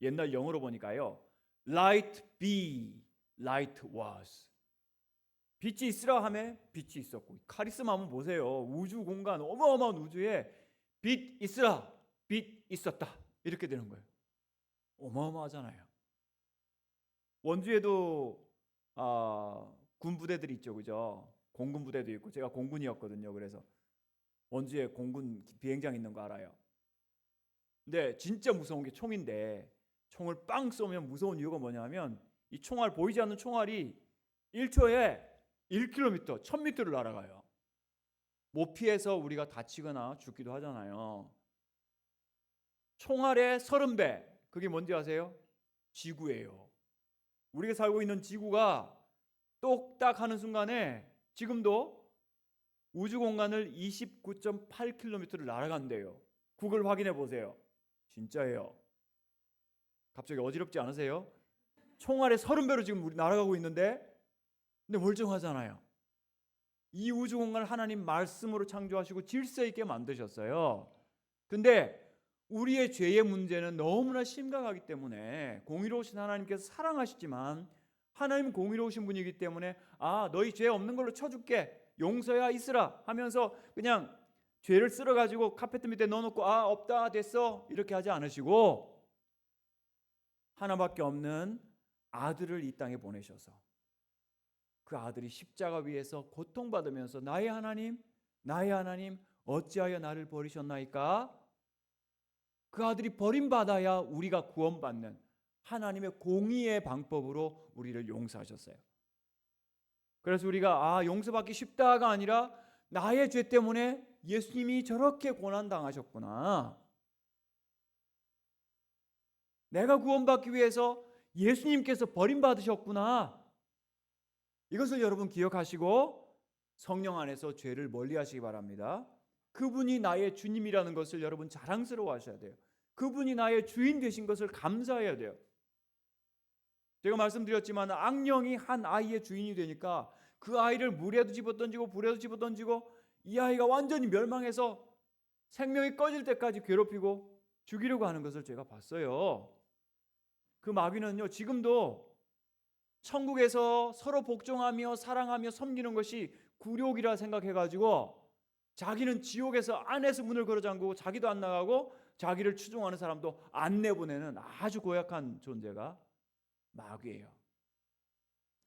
옛날 영어로 보니까요 Light be, light was. 빛이 있으라 하면 빛이 있었고, 카리스마 한번 보세요. 우주 공간 어마어마한 우주에 빛 있으라, 빛 있었다 이렇게 되는 거예요. 어마어마하잖아요. 원주에도 군 부대들이 있죠, 그죠? 공군 부대도 있고, 제가 공군이었거든요. 그래서 원주에 공군 비행장 있는 거 알아요. 근데 진짜 무서운 게 총인데, 총을 빵 쏘면 무서운 이유가 뭐냐면 이 총알, 보이지 않는 총알이 1초에 1km, 1000m를 날아가요. 못 피해서 우리가 다치거나 죽기도 하잖아요. 총알의 30배, 그게 뭔지 아세요? 지구예요. 우리가 살고 있는 지구가 똑딱 하는 순간에 지금도 우주 공간을 29.8km를 날아간대요. 구글 확인해 보세요. 진짜예요. 갑자기 어지럽지 않으세요? 총알의 30배로 지금 우리 날아가고 있는데, 근데 멀쩡하잖아요. 이 우주 공간을 하나님 말씀으로 창조하시고 질서 있게 만드셨어요. 근데 우리의 죄의 문제는 너무나 심각하기 때문에, 공의로우신 하나님께서 사랑하시지만 하나님 공의로우신 분이기 때문에 너희 죄 없는 걸로 쳐줄게, 용서야 있으라 하면서 그냥 죄를 쓸어가지고 카페트 밑에 넣어놓고 없다 됐어 이렇게 하지 않으시고, 하나밖에 없는 아들을 이 땅에 보내셔서 그 아들이 십자가 위에서 고통받으면서 나의 하나님 어찌하여 나를 버리셨나이까? 그 아들이 버림받아야 우리가 구원받는 하나님의 공의의 방법으로 우리를 용서하셨어요. 그래서 우리가 용서받기 쉽다가 아니라 나의 죄 때문에 예수님이 저렇게 고난당하셨구나, 내가 구원받기 위해서 예수님께서 버림받으셨구나, 이것을 여러분 기억하시고 성령 안에서 죄를 멀리하시기 바랍니다. 그분이 나의 주님이라는 것을 여러분 자랑스러워 하셔야 돼요. 그분이 나의 주인 되신 것을 감사해야 돼요. 제가 말씀드렸지만 악령이 한 아이의 주인이 되니까 그 아이를 물에도 집어던지고 불에도 집어던지고 이 아이가 완전히 멸망해서 생명이 꺼질 때까지 괴롭히고 죽이려고 하는 것을 제가 봤어요. 그 마귀는요 지금도 천국에서 서로 복종하며 사랑하며 섬기는 것이 굴욕이라 생각해가지고 자기는 지옥에서 안에서 문을 걸어 잠그고 자기도 안 나가고 자기를 추종하는 사람도 안 내보내는 아주 고약한 존재가 마귀예요.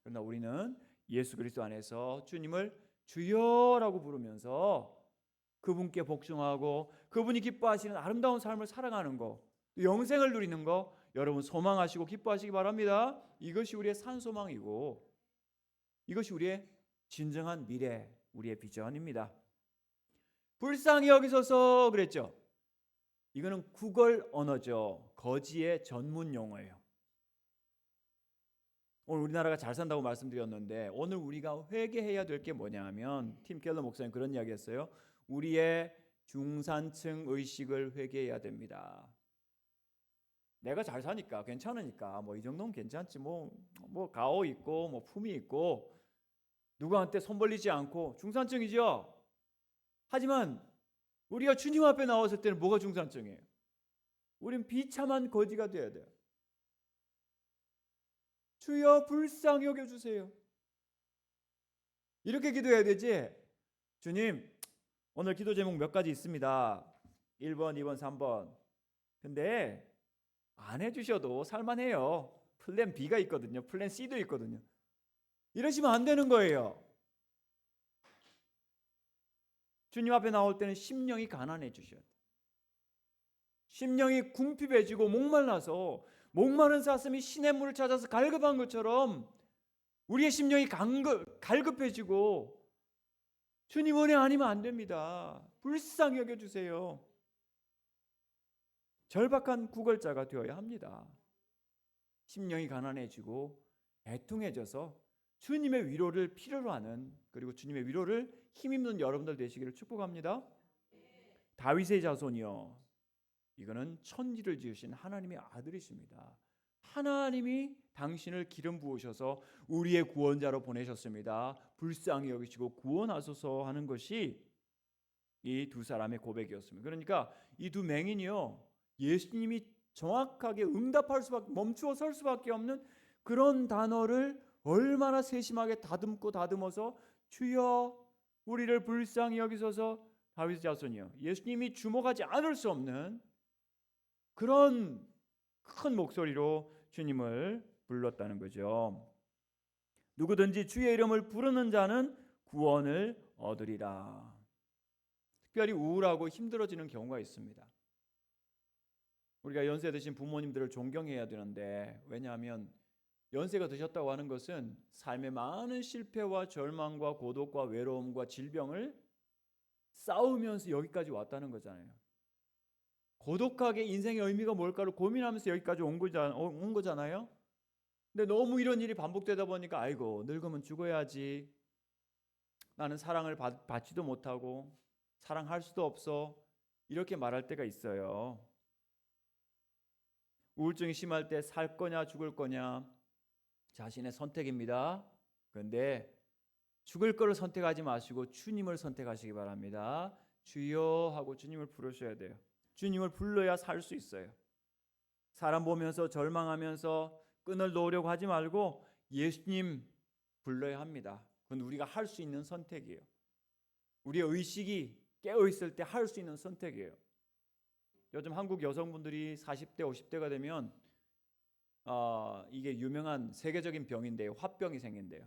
그러나 우리는 예수 그리스도 안에서 주님을 주여라고 부르면서 그분께 복종하고 그분이 기뻐하시는 아름다운 삶을 살아가는 거, 영생을 누리는 거 여러분 소망하시고 기뻐하시기 바랍니다. 이것이 우리의 산소망이고 이것이 우리의 진정한 미래, 우리의 비전입니다. 불쌍히 여기소서 그랬죠. 이거는 구걸 언어죠. 거지의 전문 용어예요. 오늘 우리나라가 잘 산다고 말씀드렸는데 오늘 우리가 회개해야 될 게 뭐냐 하면 팀 켈러 목사님 그런 이야기 했어요. 우리의 중산층 의식을 회개해야 됩니다. 내가 잘 사니까 괜찮으니까 뭐 이 정도면 괜찮지 뭐 가오 있고 뭐 품이 있고 누구한테 손 벌리지 않고 중산층이죠. 하지만 우리가 주님 앞에 나왔을 때는 뭐가 중산층이에요? 우린 비참한 거지가 되어야 돼요. 주여 불쌍히 여겨주세요. 이렇게 기도해야 되지. 주님 오늘 기도 제목 몇 가지 있습니다. 1번, 2번, 3번. 근데 안 해주셔도 살만해요. 플랜 B가 있거든요. 플랜 C도 있거든요. 이러시면 안 되는 거예요. 주님 앞에 나올 때는 심령이 가난해 주셔야 돼요. 심령이 궁핍해지고 목말라서 목마른 사슴이 시냇물을 찾아서 갈급한 것처럼 우리의 심령이 갈급해지고 주님 은혜 아니면 안 됩니다. 불쌍히 여겨주세요. 절박한 구걸자가 되어야 합니다. 심령이 가난해지고 애통해져서 주님의 위로를 필요로 하는, 그리고 주님의 위로를 힘입는 여러분들 되시기를 축복합니다. 다윗의 자손이요, 이거는 천지를 지으신 하나님의 아들이십니다. 하나님이 당신을 기름 부으셔서 우리의 구원자로 보내셨습니다. 불쌍히 여기시고 구원하소서 하는 것이 이 두 사람의 고백이었습니다. 그러니까 이 두 맹인이요, 예수님이 정확하게 응답할 수밖에, 멈추어 설 수밖에 없는 그런 단어를 얼마나 세심하게 다듬어서 주여 우리를 불쌍히 여기소서. 다윗의 자손이요, 예수님이 주목하지 않을 수 없는 그런 큰 목소리로 주님을 불렀다는 거죠. 누구든지 주의 이름을 부르는 자는 구원을 얻으리라. 특별히 우울하고 힘들어지는 경우가 있습니다. 우리가 연세 드신 부모님들을 존경해야 되는데, 왜냐하면 연세가 드셨다고 하는 것은 삶의 많은 실패와 절망과 고독과 외로움과 질병을 싸우면서 여기까지 왔다는 거잖아요. 고독하게 인생의 의미가 뭘까를 고민하면서 여기까지 온 거잖아요. 근데 너무 이런 일이 반복되다 보니까 아이고 늙으면 죽어야지, 나는 사랑을 받지도 못하고 사랑할 수도 없어, 이렇게 말할 때가 있어요. 우울증이 심할 때 살 거냐 죽을 거냐 자신의 선택입니다. 그런데 죽을 거를 선택하지 마시고 주님을 선택하시기 바랍니다. 주여 하고 주님을 부르셔야 돼요. 주님을 불러야 살 수 있어요. 사람 보면서 절망하면서 끊을 놓으려고 하지 말고 예수님 불러야 합니다. 그건 우리가 할 수 있는 선택이에요. 우리의 의식이 깨어있을 때 할 수 있는 선택이에요. 요즘 한국 여성분들이 40대 50대가 되면 이게 유명한 세계적인 병인데요, 화병이 생긴대요.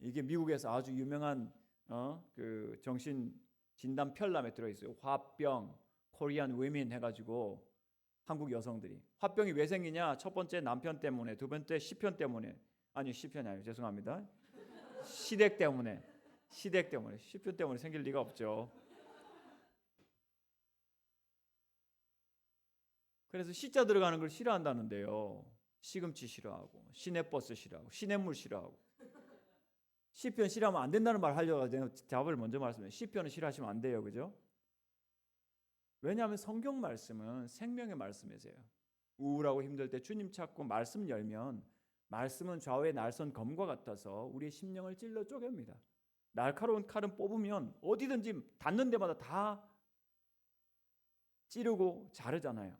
이게 미국에서 아주 유명한 그 정신 진단 편람에 들어있어요. 화병, 코리안 위민 해가지고 한국 여성들이 화병이 왜 생기냐? 첫 번째 남편 때문에, 두 번째 시편 때문에, 아니 시편이 아니에요, 죄송합니다. 시댁 때문에, 시편 때문에 생길 리가 없죠. 그래서 시자 들어가는 걸 싫어한다는데요. 시금치 싫어하고 시내버스 싫어하고 시냇물 싫어하고. 시편 싫어하면 안 된다는 말 하려고 제가 답을 먼저 말씀해요. 시편은 싫어하시면 안 돼요, 그죠? 왜냐하면 성경 말씀은 생명의 말씀이세요. 우울하고 힘들 때 주님 찾고 말씀 열면 말씀은 좌우의 날선 검과 같아서 우리의 심령을 찔러 쪼갭니다. 날카로운 칼은 뽑으면 어디든지 닿는 데마다 다 찌르고 자르잖아요.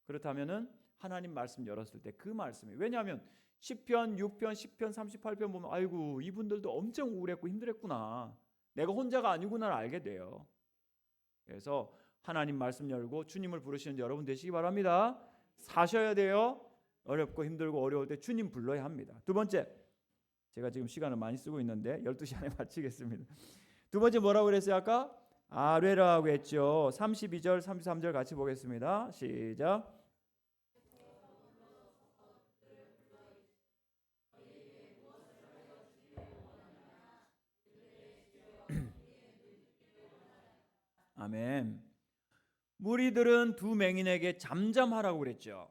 그렇다면은 하나님 말씀 열었을 때 그 말씀이, 왜냐하면 시편 6편, 10편, 38편 보면 아이고 이분들도 엄청 우울했고 힘들었구나, 내가 혼자가 아니구나를 알게 돼요. 그래서 하나님 말씀 열고 주님을 부르시는 여러분 되시기 바랍니다. 사셔야 돼요. 어렵고 힘들고 어려울 때 주님 불러야 합니다. 두 번째, 제가 지금 시간을 많이 쓰고 있는데 12시 안에 마치겠습니다. 두 번째 뭐라고 그랬어요 아까? 아뢰라고 했죠. 32절 33절 같이 보겠습니다. 시작. 아멘. 무리들은 두 맹인에게 잠잠하라고 그랬죠.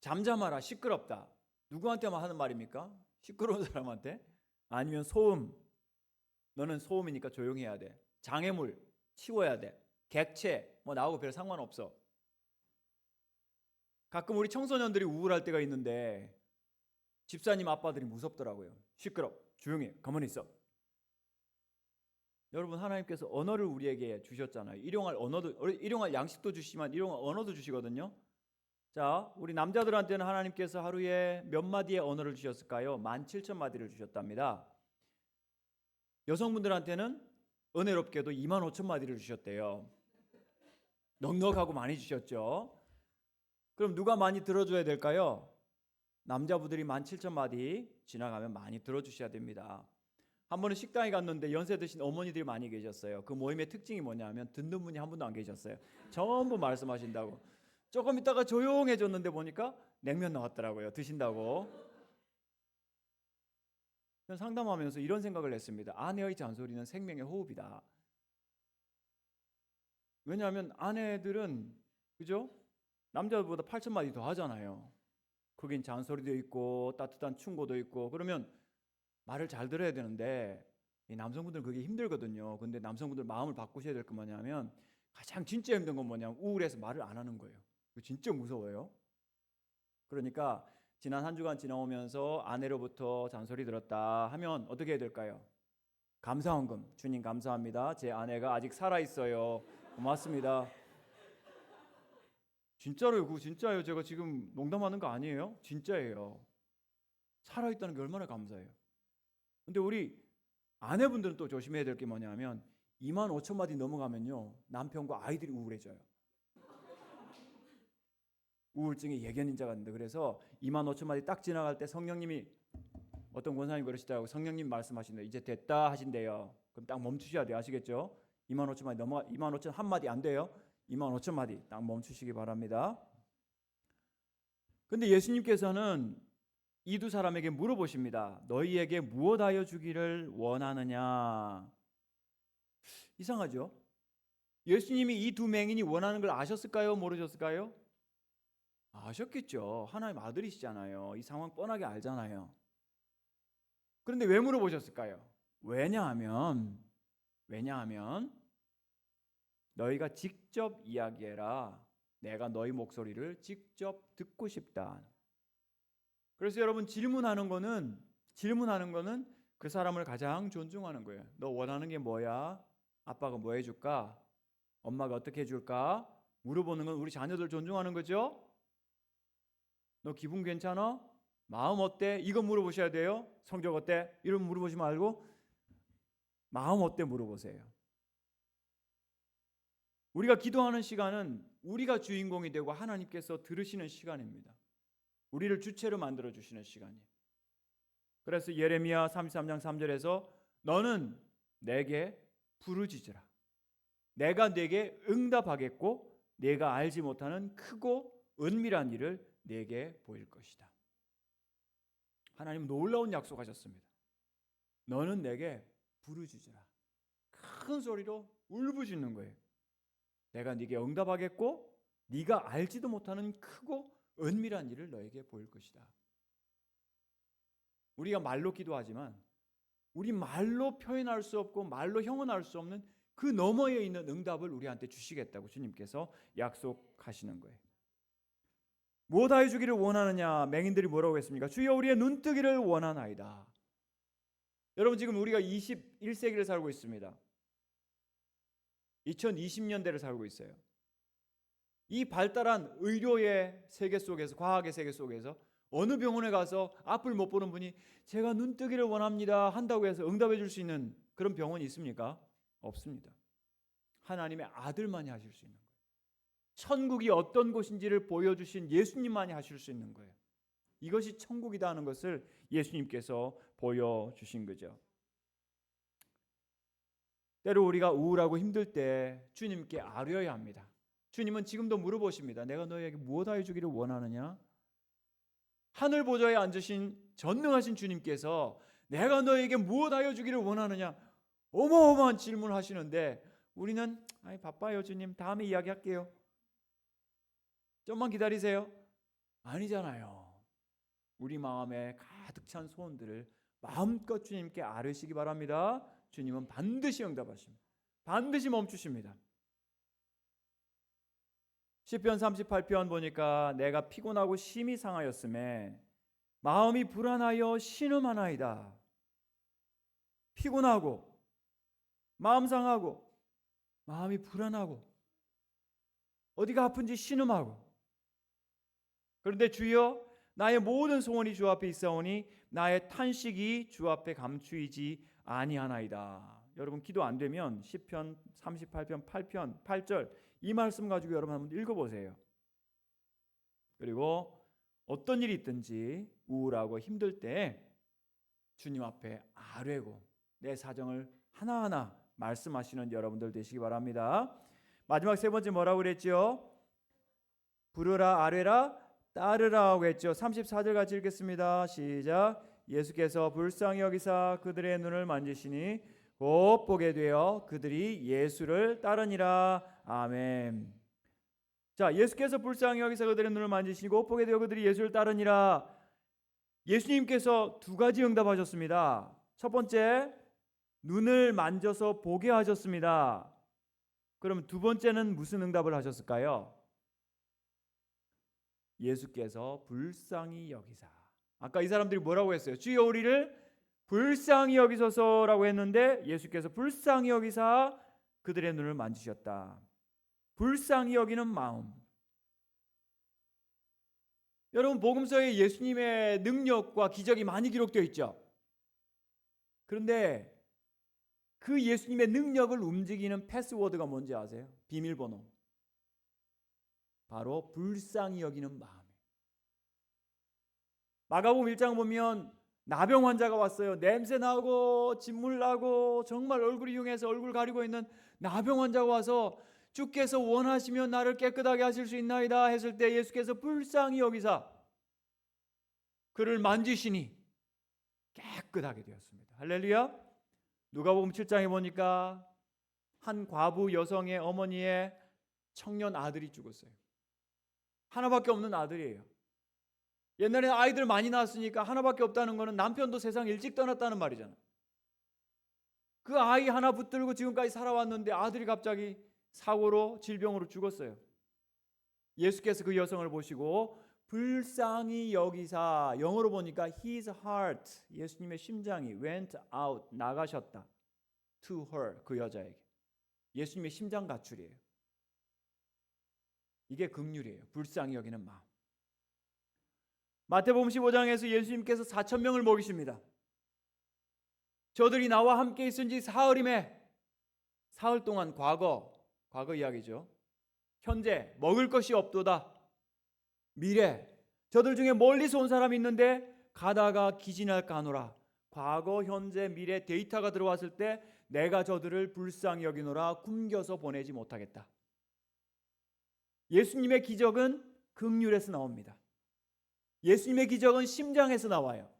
잠잠하라, 시끄럽다. 누구한테만 하는 말입니까? 시끄러운 사람한테? 아니면 소음, 너는 소음이니까 조용히 해야 돼. 장애물 치워야 돼. 객체 뭐 나하고 별 상관없어. 가끔 우리 청소년들이 우울할 때가 있는데 집사님 아빠들이 무섭더라고요. 시끄러, 조용히 해, 가만히 있어. 여러분, 하나님께서 언어를 우리에게 주셨잖아요. 일용할 언어도, 일용할 양식도 주시지만 일용할 언어도 주시거든요. 자, 우리 남자들한테는 하나님께서 하루에 몇 마디의 언어를 주셨을까요? 17,000마디를 주셨답니다. 여성분들한테는 은혜롭게도 25,000마디를 주셨대요. 넉넉하고 많이 주셨죠. 그럼 누가 많이 들어줘야 될까요? 남자분들이 17,000마디 지나가면 많이 들어주셔야 됩니다. 한 번은 식당에 갔는데 연세 드신 어머니들이 많이 계셨어요. 그 모임의 특징이 뭐냐면 듣는 분이 한 분도 안 계셨어요. 전부 말씀하신다고. 조금 있다가 조용해졌는데 보니까 냉면 나왔더라고요. 드신다고. 상담하면서 이런 생각을 했습니다. 아내의 잔소리는 생명의 호흡이다. 왜냐하면 아내들은 그죠? 남자보다 8,000마디 더 하잖아요. 거긴 잔소리도 있고 따뜻한 충고도 있고. 그러면 말을 잘 들어야 되는데 이 남성분들은 그게 힘들거든요. 근데 남성분들 마음을 바꾸셔야 될 거 뭐냐면 가장 진짜 힘든 건 뭐냐면 우울해서 말을 안 하는 거예요. 그거 진짜 무서워요. 그러니까 지난 한 주간 지나오면서 아내로부터 잔소리 들었다 하면 어떻게 해야 될까요? 감사헌금. 주님 감사합니다. 제 아내가 아직 살아있어요. 고맙습니다. 진짜로요. 그거 진짜예요. 제가 지금 농담하는 거 아니에요. 진짜예요. 살아있다는 게 얼마나 감사해요. 근데 우리 아내분들은 또 조심해야 될 게 뭐냐면 25,000마디 넘어가면요 남편과 아이들이 우울해져요. 우울증의 예견인자가 있는데, 그래서 25,000마디 딱 지나갈 때 성령님이, 어떤 권사님 그러시더라고요. 성령님 말씀하신대요. 이제 됐다 하신대요. 그럼 딱 멈추셔야 돼요. 아시겠죠? 25,000마디 넘어가, 25,000 한 마디 안 돼요. 25,000마디 딱 멈추시기 바랍니다. 근데 예수님께서는 이 두 사람에게 물어보십니다. 너희에게 무엇하여 주기를 원하느냐? 이상하죠? 예수님이 이 두 맹인이 원하는 걸 아셨을까요? 모르셨을까요? 아셨겠죠. 하나님 아들이시잖아요. 이 상황 뻔하게 알잖아요. 그런데 왜 물어보셨을까요? 왜냐하면 너희가 직접 이야기해라. 내가 너희 목소리를 직접 듣고 싶다. 그래서 여러분, 질문하는 거는 그 사람을 가장 존중하는 거예요. 너 원하는 게 뭐야? 아빠가 뭐 해줄까? 엄마가 어떻게 해줄까? 물어보는 건 우리 자녀들 존중하는 거죠. 너 기분 괜찮아? 마음 어때? 이거 물어보셔야 돼요. 성적 어때? 이런 물어보지 말고 마음 어때 물어보세요. 우리가 기도하는 시간은 우리가 주인공이 되고 하나님께서 들으시는 시간입니다. 우리를 주체로 만들어 주시는 시간이에요. 그래서 예레미야 33장 3절에서 너는 내게 부르짖으라. 내가 내게 응답하겠고 내가 알지 못하는 크고 은밀한 일을 내게 보일 것이다. 하나님 놀라운 약속하셨습니다. 너는 내게 부르짖으라. 큰 소리로 울부짖는 거예요. 내가 네게 응답하겠고 네가 알지도 못하는 크고 은밀한 일을 너에게 보일 것이다. 우리가 말로 기도하지만 우리 말로 표현할 수 없고 말로 형언할 수 없는 그 너머에 있는 응답을 우리한테 주시겠다고 주님께서 약속하시는 거예요. 무엇하여 주기를 원하느냐? 맹인들이 뭐라고 했습니까? 주여 우리의 눈뜨기를 원하나이다. 여러분, 지금 우리가 21세기를 살고 있습니다. 2020년대를 살고 있어요. 이 발달한 의료의 세계 속에서, 과학의 세계 속에서 어느 병원에 가서 앞을 못 보는 분이 제가 눈뜨기를 원합니다 한다고 해서 응답해 줄 수 있는 그런 병원이 있습니까? 없습니다. 하나님의 아들만이 하실 수 있는 거예요. 천국이 어떤 곳인지를 보여주신 예수님만이 하실 수 있는 거예요. 이것이 천국이다 하는 것을 예수님께서 보여주신 거죠. 때로 우리가 우울하고 힘들 때 주님께 아뢰어야 합니다. 주님은 지금도 물어보십니다. 내가 너에게 무엇하여 주기를 원하느냐? 하늘 보좌에 앉으신 전능하신 주님께서 내가 너에게 무엇하여 주기를 원하느냐? 어마어마한 질문을 하시는데 우리는 바빠요 주님, 다음에 이야기할게요. 좀만 기다리세요. 아니잖아요. 우리 마음에 가득 찬 소원들을 마음껏 주님께 아뢰시기 바랍니다. 주님은 반드시 응답하십니다. 반드시 멈추십니다. 시편 38편 보니까 내가 피곤하고 심히 상하였음에 마음이 불안하여 신음하나이다. 피곤하고 마음 상하고 마음이 불안하고 어디가 아픈지 신음하고, 그런데 주여 나의 모든 소원이 주 앞에 있사오니 나의 탄식이 주 앞에 감추이지 아니하나이다. 여러분 기도 안 되면 시편 38편 8절 이 말씀 가지고 여러분 한번 읽어보세요. 그리고 어떤 일이 있든지 우울하고 힘들 때 주님 앞에 아뢰고 내 사정을 하나하나 말씀하시는 여러분들 되시기 바랍니다. 마지막 세 번째 뭐라고 그랬죠? 부르라 아뢰라 따르라 하고 했죠. 34절 같이 읽겠습니다. 시작. 예수께서 불쌍히 여기사 그들의 눈을 만지시니 곧 보게 되어 그들이 예수를 따르니라. 아멘. 자, 예수께서 불쌍히 여기사 그들의 눈을 만지시니 곧 보게 되어 그들이 예수를 따르니라. 예수님께서 두 가지 응답하셨습니다. 첫 번째, 눈을 만져서 보게 하셨습니다. 그럼 두 번째는 무슨 응답을 하셨을까요? 예수께서 불쌍히 여기사. 아까 이 사람들이 뭐라고 했어요? 주여 우리를 불쌍히 여기소서라고 했는데 예수께서 불쌍히 여기사 그들의 눈을 만지셨다. 불쌍히 여기는 마음. 여러분 복음서에 예수님의 능력과 기적이 많이 기록되어 있죠. 그런데 그 예수님의 능력을 움직이는 패스워드가 뭔지 아세요? 비밀번호. 바로 불쌍히 여기는 마음이에요. 마가복음 1장 보면 나병 환자가 왔어요. 냄새 나고 진물 나고 정말 얼굴이 흉해서 얼굴 가리고 있는 나병 환자가 와서 주께서 원하시면 나를 깨끗하게 하실 수 있나이다 했을 때 예수께서 불쌍히 여기사 그를 만지시니 깨끗하게 되었습니다. 할렐루야. 누가복음 7장에 보니까 한 과부 여성의 어머니의 청년 아들이 죽었어요. 하나밖에 없는 아들이에요. 옛날에 아이들 많이 낳았으니까 하나밖에 없다는 거는 남편도 세상 일찍 떠났다는 말이잖아요. 그 아이 하나 붙들고 지금까지 살아왔는데 아들이 갑자기 사고로 질병으로 죽었어요. 예수께서 그 여성을 보시고 불쌍히 여기사, 영어로 보니까 his heart, 예수님의 심장이 went out, 나가셨다. to her, 그 여자에게. 예수님의 심장 가출이에요. 이게 긍휼이에요. 불쌍히 여기는 마음. 마태복음 15장에서 예수님께서 4,000명을 먹이십니다. 저들이 나와 함께 있은 지 사흘임에, 사흘 동안 과거 이야기죠. 현재 먹을 것이 없도다. 미래, 저들 중에 멀리서 온 사람이 있는데 가다가 기진할까 하노라. 과거, 현재, 미래 데이터가 들어왔을 때 내가 저들을 불쌍히 여기노라. 굶겨서 보내지 못하겠다. 예수님의 기적은 긍휼에서 나옵니다. 예수님의 기적은 심장에서 나와요.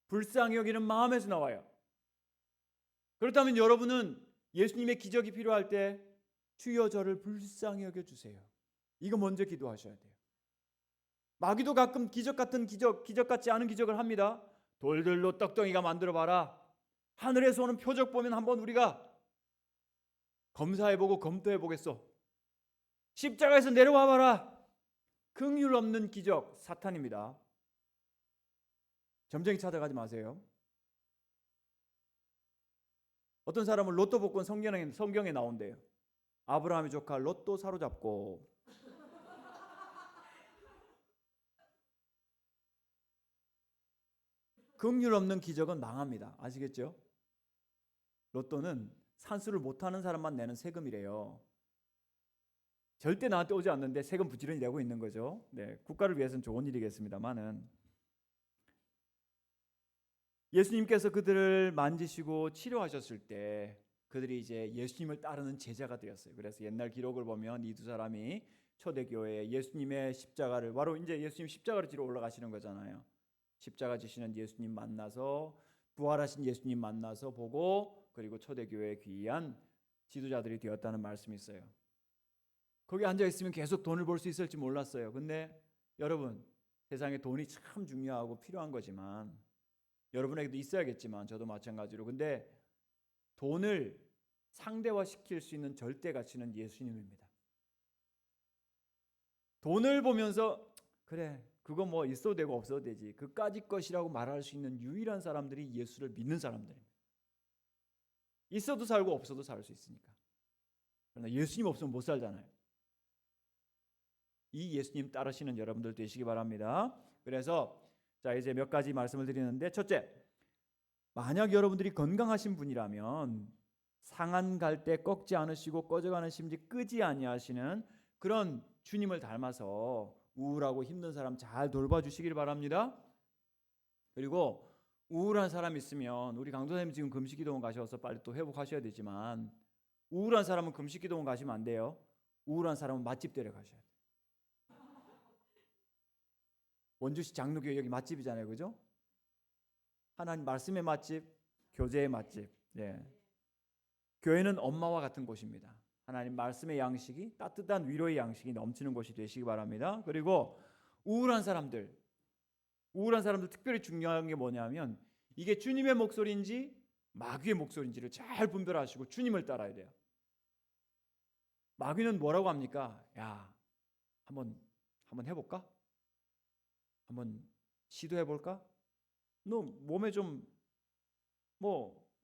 불쌍히 여기는 마음에서 나와요. 그렇다면 여러분은 예수님의 기적이 필요할 때 주여 저를 불쌍히 여겨주세요. 이거 먼저 기도하셔야 돼요. 마귀도 가끔 기적 같지 않은 기적을 합니다. 돌들로 떡덩이가 만들어봐라. 하늘에서 오는 표적 보면 한번 우리가 검사해보고 검토해보겠어. 십자가에서 내려와봐라. 긍휼 없는 기적, 사탄입니다. 점쟁이 찾아가지 마세요. 어떤 사람은 로또 복권 성경에 나온대요. 아브라함의 조카 로또 사로잡고 긍휼 없는 기적은 망합니다. 아시겠죠? 로또는 산수를 못하는 사람만 내는 세금이래요. 절대 나한테 오지 않는데 세금 부지런히 내고 있는 거죠. 네, 국가를 위해서는 좋은 일이겠습니다만은 예수님께서 그들을 만지시고 치료하셨을 때 그들이 이제 예수님을 따르는 제자가 되었어요. 그래서 옛날 기록을 보면 이 두 사람이 초대교회에 예수님의 십자가를, 바로 이제 예수님 십자가를 지러 올라가시는 거잖아요. 십자가 지시는 예수님 만나서, 부활하신 예수님 만나서 보고, 그리고 초대교회에 귀한 지도자들이 되었다는 말씀이 있어요. 거기 앉아 있으면 계속 돈을 벌 수 있을지 몰랐어요. 근데 여러분, 세상에 돈이 참 중요하고 필요한 거지만, 여러분에게도 있어야겠지만 저도 마찬가지로, 근데 돈을 상대화시킬 수 있는 절대 가치는 예수님입니다. 돈을 보면서 그래, 그거 뭐 있어도 되고 없어도 되지, 그까짓 것이라고 말할 수 있는 유일한 사람들이 예수를 믿는 사람들입니다. 있어도 살고 없어도 살 수 있으니까. 그러나 예수님 없으면 못 살잖아요. 이 예수님 따르시는 여러분들 되시기 바랍니다. 그래서 자, 이제 몇 가지 말씀을 드리는데, 첫째, 만약 여러분들이 건강하신 분이라면 상한 갈 때 꺾지 않으시고 꺼져가는 심지 끄지 아니하시는 그런 주님을 닮아서 우울하고 힘든 사람 잘 돌봐주시길 바랍니다. 그리고 우울한 사람 있으면, 우리 강도사님 지금 금식기도원 가셔서 빨리 또 회복하셔야 되지만, 우울한 사람은 금식기도원 가시면 안 돼요. 우울한 사람은 맛집 데려가셔야 돼요. 원주시 장로교회 여기 맛집이잖아요, 그죠? 하나님 말씀의 맛집, 교제의 맛집. 예. 교회는 엄마와 같은 곳입니다. 하나님 말씀의 양식이, 따뜻한 위로의 양식이 넘치는 곳이 되시기 바랍니다. 그리고 우울한 사람들 특별히 중요한 게 뭐냐면, 이게 주님의 목소리인지 마귀의 목소리인지를 잘 분별하시고 주님을 따라야 돼요. 마귀는 뭐라고 합니까? 야, 한번 해볼까? 한번 시도해볼까? 너 몸에 좀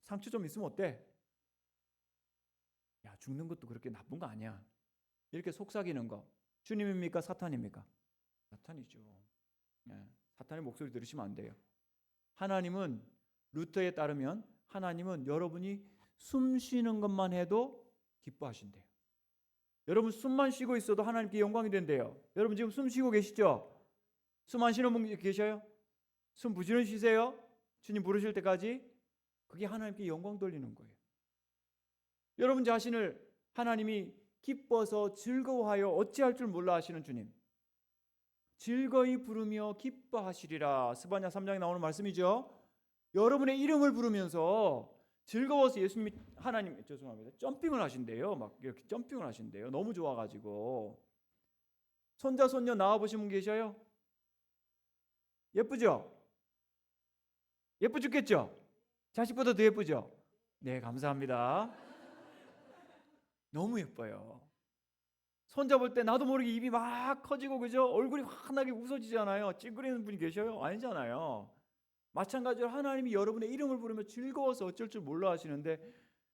상처 좀 있으면 어때? 야, 죽는 것도 그렇게 나쁜 거 아니야. 이렇게 속삭이는 거 주님입니까? 사탄입니까? 사탄이죠. 네, 사탄의 목소리 들으시면 안 돼요. 하나님은, 루터에 따르면 하나님은 여러분이 숨 쉬는 것만 해도 기뻐하신대요. 여러분 숨만 쉬고 있어도 하나님께 영광이 된대요. 여러분 지금 숨 쉬고 계시죠? 숨 안 쉬는 분 계셔요? 숨 부지런히 쉬세요. 주님 부르실 때까지. 그게 하나님께 영광 돌리는 거예요. 여러분 자신을 하나님이 기뻐서 즐거워하여 어찌할 줄 몰라 하시는 주님, 즐거이 부르며 기뻐하시리라, 스바냐 3장에 나오는 말씀이죠. 여러분의 이름을 부르면서 즐거워서 예수님이, 하나님, 죄송합니다, 점핑을 하신대요. 막 이렇게 점핑을 하신대요. 너무 좋아가지고. 손자 손녀 낳아보신 분 계셔요? 예쁘죠? 예뻐 죽겠죠? 자식보다 더 예쁘죠? 네, 감사합니다. 너무 예뻐요. 손자 볼 때 나도 모르게 입이 막 커지고, 그죠? 얼굴이 환하게 웃어지잖아요. 찡그리는 분이 계셔요? 아니잖아요. 마찬가지로 하나님이 여러분의 이름을 부르며 즐거워서 어쩔 줄 몰라 하시는데,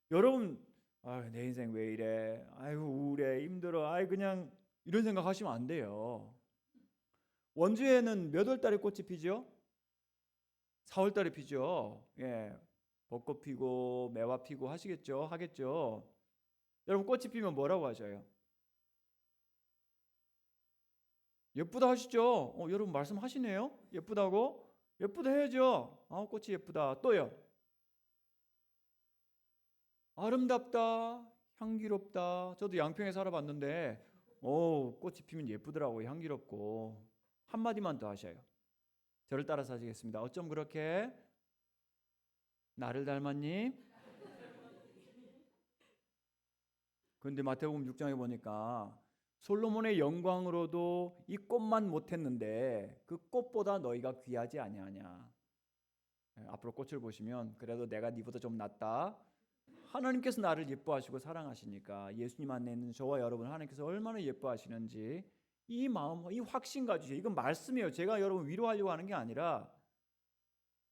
여러분, 내 인생 왜 이래? 아이고 우울해, 힘들어, 그냥 이런 생각 하시면 안 돼요. 원주에는 몇 월 달에 꽃이 피죠? 4월 달에 피죠. 예, 벚꽃 피고 매화 피고 하시겠죠? 하겠죠? 여러분 꽃이 피면 뭐라고 하셔요? 예쁘다 하시죠? 여러분 말씀하시네요. 예쁘다고? 예쁘다 해야죠. 꽃이 예쁘다. 또요? 아름답다, 향기롭다. 저도 양평에 살아봤는데 꽃이 피면 예쁘더라고요. 향기롭고. 한마디만 더 하셔요. 저를 따라서 하시겠습니다. 어쩜 그렇게 나를 닮았니? 그런데 마태복음 6장에 보니까 솔로몬의 영광으로도 이 꽃만 못했는데 그 꽃보다 너희가 귀하지 아니하냐. 앞으로 꽃을 보시면 그래도 내가 네보다 좀 낫다. 하나님께서 나를 예뻐하시고 사랑하시니까, 예수님 안에 있는 저와 여러분 하나님께서 얼마나 예뻐하시는지 이 마음, 이 확신 가지세요. 이건 말씀이에요. 제가 여러분 위로하려고 하는 게 아니라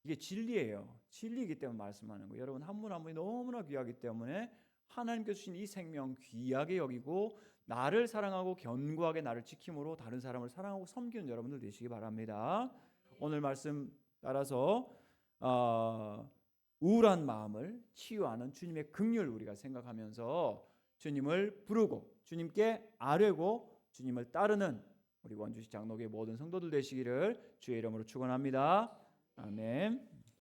이게 진리예요. 진리이기 때문에 말씀하는 거예요. 여러분 한 분 한 분이 너무나 귀하기 때문에 하나님께서 주신 이 생명 귀하게 여기고, 나를 사랑하고 견고하게 나를 지킴으로 다른 사람을 사랑하고 섬기는 여러분들 되시기 바랍니다. 오늘 말씀 따라서 우울한 마음을 치유하는 주님의 긍휼을 우리가 생각하면서 주님을 부르고 주님께 아뢰고 주님을 따르는 우리 원주시 장로교회 모든 성도들 되시기를 주의 이름으로 축원합니다. 아멘.